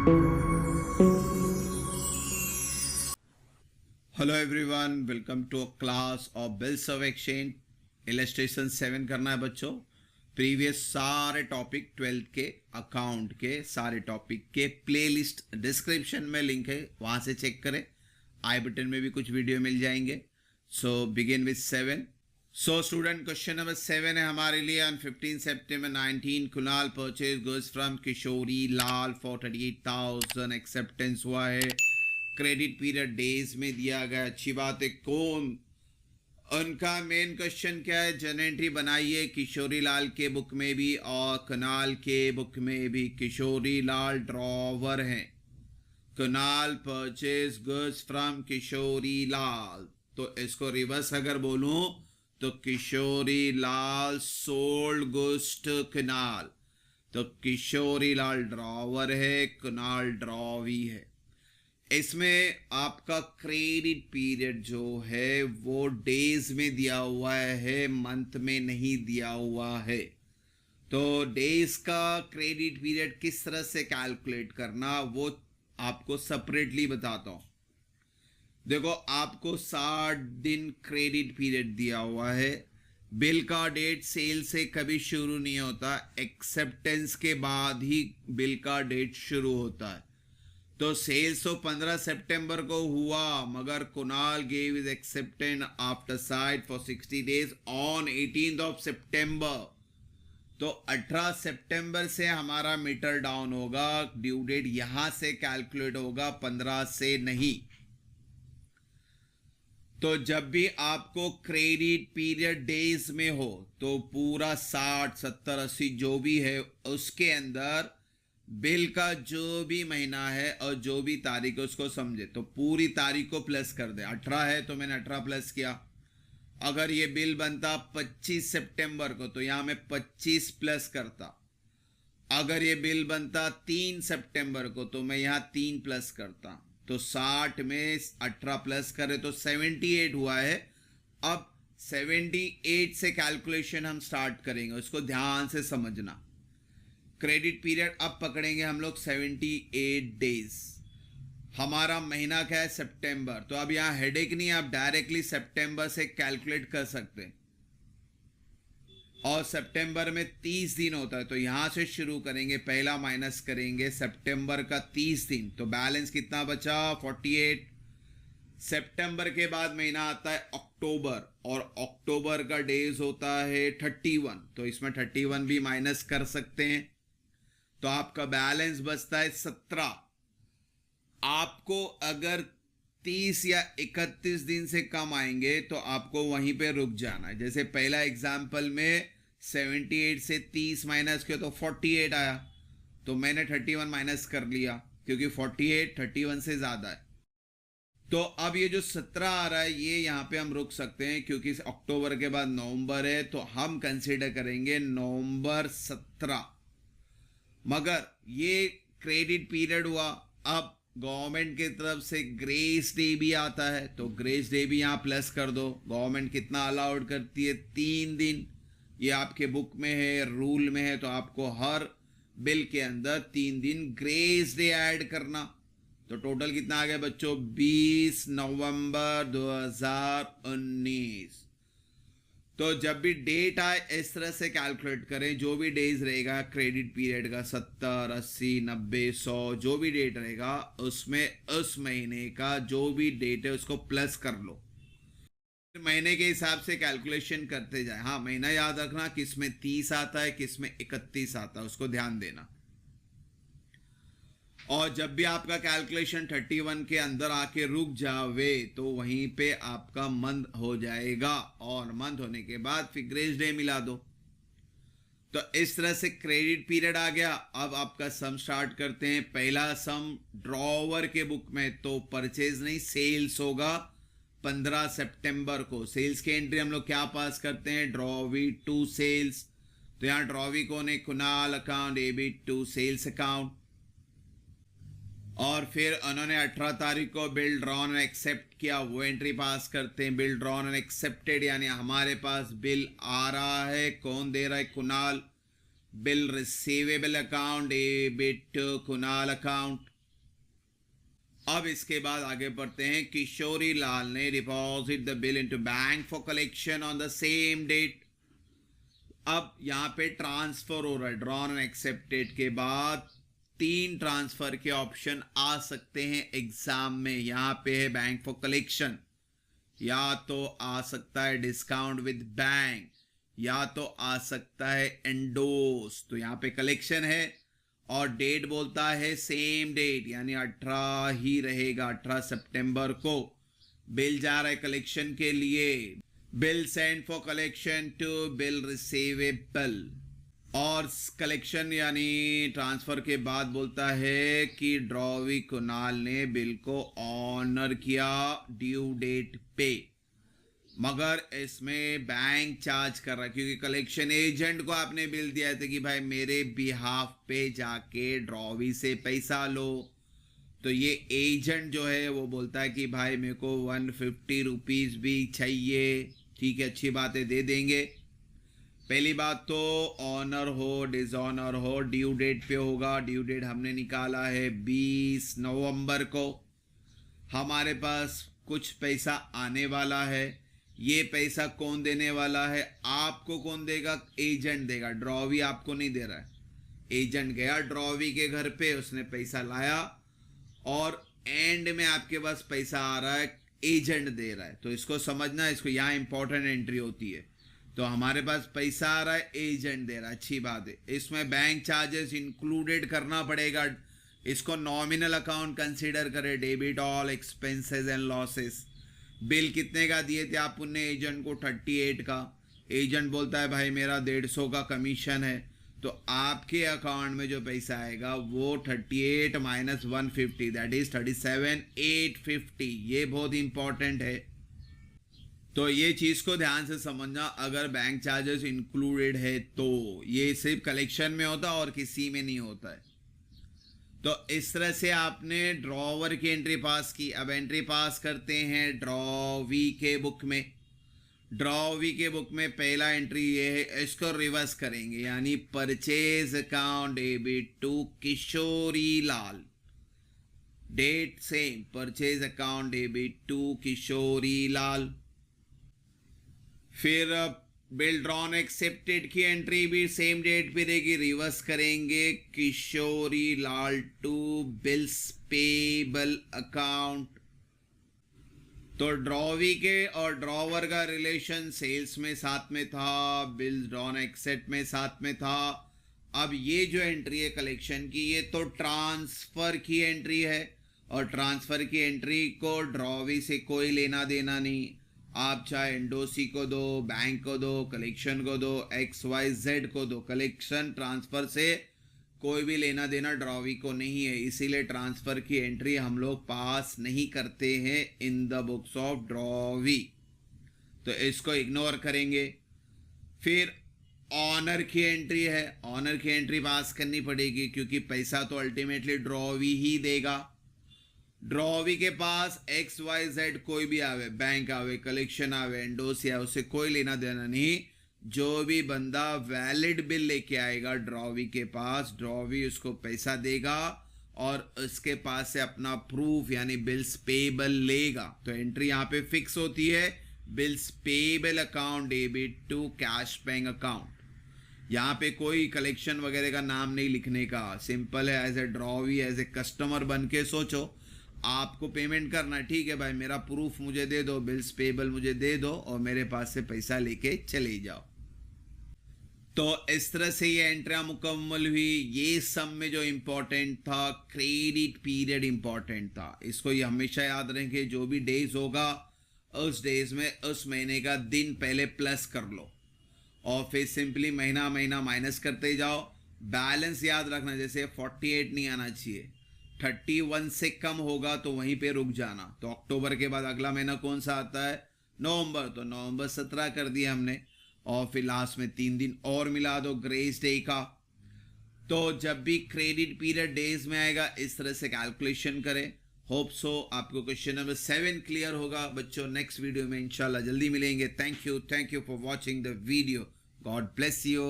Hello everyone, welcome to a class of bills of exchange. Illustration 7 करना है बच्चों। Previous सारे टॉपिक 12th के अकाउंट के सारे टॉपिक के प्लेलिस्ट डिस्क्रिप्शन में लिंक है, वहां से चेक करें। आई बटन में भी कुछ वीडियो मिल जाएंगे। So begin with 7। So student, question number 7 है हमारे लिए। On 15 September 19 Kunal purchase goods from Kishori Lal for 38,000। Acceptance हुआ है। क्रेडिट पीरियड डेज में दिया गया, अच्छी बात है। कौन उनका मेन क्वेश्चन क्या है? जर्नल एंट्री बनाइए किशोरी लाल के बुक में भी और कुणाल के बुक में भी। किशोरी लाल ड्रॉवर हैं, Kunal purchase goods from Kishori लाल। तो इसको रिवर्स अगर बोलूं तो Kishori Lal sold goods to Kunal. तो किशोरी लाल ड्रॉवर है, कुणाल ड्रॉवी है। इसमें आपका क्रेडिट पीरियड जो है वो डेज में दिया हुआ है, मंथ में नहीं दिया हुआ है। तो डेज का क्रेडिट पीरियड किस तरह से कैलकुलेट करना वो आपको सेपरेटली बताता हूं। देखो, आपको 60 दिन क्रेडिट पीरियड दिया हुआ है। बिल का डेट सेल से कभी शुरू नहीं होता, एक्सेप्टेंस के बाद ही बिल का डेट शुरू होता है। तो सेल्स तो 15 सितंबर को हुआ, मगर Kunal gave is acceptance after site for 60 days on 18 September। तो 18 सितंबर से हमारा मीटर डाउन होगा, ड्यू डेट यहां से कैलकुलेट होगा, 15 से नहीं। तो जब भी आपको क्रेडिट पीरियड डेज में हो तो पूरा 60, 70, 80 जो भी है उसके अंदर बिल का जो भी महीना है और जो भी तारीख है उसको समझे। तो पूरी तारीख को प्लस कर दे। 18 है तो मैंने 18 प्लस किया। अगर ये बिल बनता 25 सितंबर को तो यहां मैं 25 प्लस करता। अगर ये बिल बनता 3 सितंबर को तो मैं यहां 3 प्लस करता। तो 60 में 18 प्लस करे तो 78 हुआ है। अब 78 से कैलकुलेशन हम स्टार्ट करेंगे, उसको ध्यान से समझना। क्रेडिट पीरियड अब पकड़ेंगे हम लोग 78 डेज। हमारा महीना क्या है? सितंबर। तो अब यहां हेडेक नहीं, आप डायरेक्टली सितंबर से कैलकुलेट कर सकते हैं। और सितंबर में 30 दिन होता है, तो यहां से शुरू करेंगे, पहला माइनस करेंगे सितंबर का 30 दिन। तो बैलेंस कितना बचा? 48। सितंबर के बाद महीना आता है अक्टूबर, और अक्टूबर का डेज होता है 31। तो इसमें 31 भी माइनस कर सकते हैं। तो आपका बैलेंस बचता है 17। आपको अगर 30 या 31 दिन से कम आएंगे तो आपको वहीं पे रुक जाना है। जैसे पहला एग्जाम्पल में 78 से 30 माइनस किया तो 48 आया, तो मैंने 31 माइनस कर लिया क्योंकि 48 31 से ज्यादा है। तो अब ये जो 17 आ रहा है ये यहां पे हम रुक सकते हैं, क्योंकि अक्टूबर के बाद नवंबर है, तो हम कंसीडर करेंगे नवंबर 17। मगर ये क्रेडिट पीरियड हुआ। अब गवर्नमेंट की तरफ से ग्रेस डे भी आता है, तो ग्रेस डे भी यहां प्लस कर दो। गवर्नमेंट कितना अलाउड करती है? 3 दिन। ये आपके बुक में है, रूल में है, तो आपको हर बिल के अंदर 3 दिन ग्रेस डे ऐड करना। तो टोटल कितना आ गया बच्चों? 20 नवंबर 2019। तो जब भी डेट आए इस तरह से कैलकुलेट करें। जो भी डेज रहेगा क्रेडिट पीरियड का, 70, 80, 90, 100, जो भी डेट रहेगा उसमें उस महीने का जो भी डेट है उसको प्लस कर लो। महीने के हिसाब से कैलकुलेशन करते जाए। हाँ, महीना याद रखना, किस में 30 आता है, किस में 31 आता है, उसको ध्यान देना। और जब भी आपका कैलकुलेशन 31 के अंदर आके रुक जावे तो वहीं पे आपका मंथ हो जाएगा, और मंथ होने के बाद फिर ग्रेस डे मिला दो। तो इस तरह से क्रेडिट पीरियड आ गया। अब आपका सम स्टार्ट करते हैं। पहला सम ड्रॉवर के बुक में तो परचेज नहीं, सेल्स होगा 15 सितंबर को। सेल्स की एंट्री हम लोग क्या पास करते हैं? Drawee to sales. तो यहां ड्रॉवी कौन है? Kunal account, debit to sales account. और फिर उन्होंने 18 तारीख को बिल ड्रॉन एंड एक्सेप्ट किया, वो एंट्री पास करते हैं। बिल ड्रॉन एंड एक्सेप्टेड, यानी हमारे पास बिल आ रहा है, कौन दे रहा है? Kunal. Bill receivable account, debit Kunal account. अब इसके बाद आगे बढ़ते हैं। किशोरी लाल ने deposit the bill into bank for collection on the same date. अब यहां पे ट्रांसफर हो रहा है, ड्रॉन एंड एक्सेप्टेड के बाद 3 ट्रांसफर के ऑप्शन आ सकते हैं एग्जाम में। यहां पे है बैंक फॉर कलेक्शन, या तो आ सकता है डिस्काउंट विद बैंक, या तो आ सकता है एंडोस। तो यहां पे कलेक्शन है और डेट बोलता है सेम डेट, यानी 18 ही रहेगा। 18 सितंबर को बिल जा रहा है कलेक्शन के लिए। Bill send for collection to bill receivable. और कलेक्शन यानी ट्रांसफर के बाद बोलता है कि ड्रॉवी कुणाल ने बिल को ऑनर किया ड्यू डेट पे, मगर इसमें बैंक चार्ज कर रहा है क्योंकि कलेक्शन एजेंट को आपने बिल दिया था कि भाई मेरे बिहाफ पे जाके ड्रॉवी से पैसा लो। तो ये एजेंट जो है वो बोलता है कि भाई मेरे को 150 रुपीज़ भी चाहिए। ठीक है, अच्छी बात है, दे देंगे। पहली बात तो ऑनर हो डिसऑनर हो ड्यू डेट पे होगा। ड्यू डेट हमने निकाला है 20 नवंबर को। हमारे पास कुछ पैसा आने वाला है। ये पैसा कौन देने वाला है? आपको कौन देगा? एजेंट देगा। ड्रॉवी आपको नहीं दे रहा है। एजेंट गया ड्रॉवी के घर पे, उसने पैसा लाया और एंड में आपके पास पैसा आ रहा है, एजेंट दे रहा है। तो इसको समझना, इसको यहाँ इंपॉर्टेंट एंट्री होती है। तो हमारे पास पैसा आ रहा है, एजेंट दे रहा है, अच्छी बात है। इसमें बैंक चार्जेस इंक्लूडेड करना पड़ेगा। इसको नॉमिनल अकाउंट कंसीडर करें। Debit all expenses and losses. Bill कितने का दिए थे आप उन्हें एजेंट को? 38 का। एजेंट बोलता है भाई मेरा 150 का कमीशन है। तो आपके अकाउंट में जो पैसा आएगा वो 38 माइनस 150, दैट इज 37,850। ये बहुत इंपॉर्टेंट है, तो ये चीज को ध्यान से समझना। अगर बैंक चार्जेस इंक्लूडेड है तो ये सिर्फ कलेक्शन में होता है और किसी में नहीं होता है। तो इस तरह से आपने ड्रॉवर की एंट्री पास की। अब एंट्री पास करते हैं ड्रॉवी के बुक में। ड्रॉवी के बुक में पहला एंट्री ये है, इसको रिवर्स करेंगे, यानी purchase account debit to Kishori Lal. Date same, purchase account debit to Kishori Lal. फिर बिल ड्रॉन एक्सेप्टेड की एंट्री भी सेम डेट पे रहेगी, रिवर्स करेंगे, Kishori Lal to bills payable account. तो ड्रॉवी के और ड्रॉवर का रिलेशन सेल्स में साथ में था, बिल ड्रॉन एक्सेप्ट में साथ में था। अब ये जो एंट्री है कलेक्शन की, ये तो ट्रांसफर की एंट्री है और ट्रांसफर की एंट्री को ड्रॉवी से कोई लेना देना नहीं। आप चाहे एंडोसी को दो, बैंक को दो, कलेक्शन को दो, XYZ को दो, कलेक्शन ट्रांसफर से कोई भी लेना देना ड्रॉवी को नहीं है। इसीलिए ट्रांसफर की एंट्री हम लोग पास नहीं करते हैं in the books of drawee, तो इसको इग्नोर करेंगे। फिर ऑनर की एंट्री है, ऑनर की एंट्री पास करनी पड़ेगी क्योंकि पैसा तो अल्टीमेटली ड्रॉवी ही देगा। ड्रॉवी के पास XYZ कोई भी आवे, बैंक आवे, कलेक्शन आवे, एंडोसी आवे, उसे कोई लेना देना नहीं। जो भी बंदा वैलिड बिल लेके आएगा ड्रॉवी के पास, ड्रॉवी उसको पैसा देगा और उसके पास से अपना प्रूफ यानी बिल्स पेबल लेगा। तो एंट्री यहाँ पे फिक्स होती है, bills payable account debit to cash bank account. यहाँ पे कोई कलेक्शन वगैरह का नाम नहीं लिखने का, सिंपल है। As a drawee, as a customer बन के सोचो, आपको पेमेंट करना, ठीक है भाई मेरा प्रूफ मुझे दे दो, बिल्स पेबल मुझे दे दो और मेरे पास से पैसा लेके चले जाओ। तो इस तरह से ये एंट्रियां मुकम्मल हुई। ये सब में जो इंपॉर्टेंट था, क्रेडिट पीरियड इंपॉर्टेंट था। इसको ये हमेशा याद रखेंगे, जो भी डेज होगा उस डेज में उस महीने का दिन पहले प्लस कर लो और फिर सिंपली महीना महीना माइनस करते जाओ। बैलेंस याद रखना, जैसे 48 नहीं आना चाहिए, 31 से कम होगा तो वहीं पे रुक जाना। तो अक्टूबर के बाद अगला महीना कौन सा आता है? नवंबर। तो नवंबर 17 कर दिया हमने और फिर लास्ट में 3 दिन और मिला दो ग्रेस डे का। तो जब भी क्रेडिट पीरियड डेज में आएगा इस तरह से कैलकुलेशन करें। होप सो आपको क्वेश्चन नंबर 7 क्लियर होगा बच्चों। नेक्स्ट वीडियो में इंशाल्लाह जल्दी मिलेंगे। Thank you for watching the video. God bless you.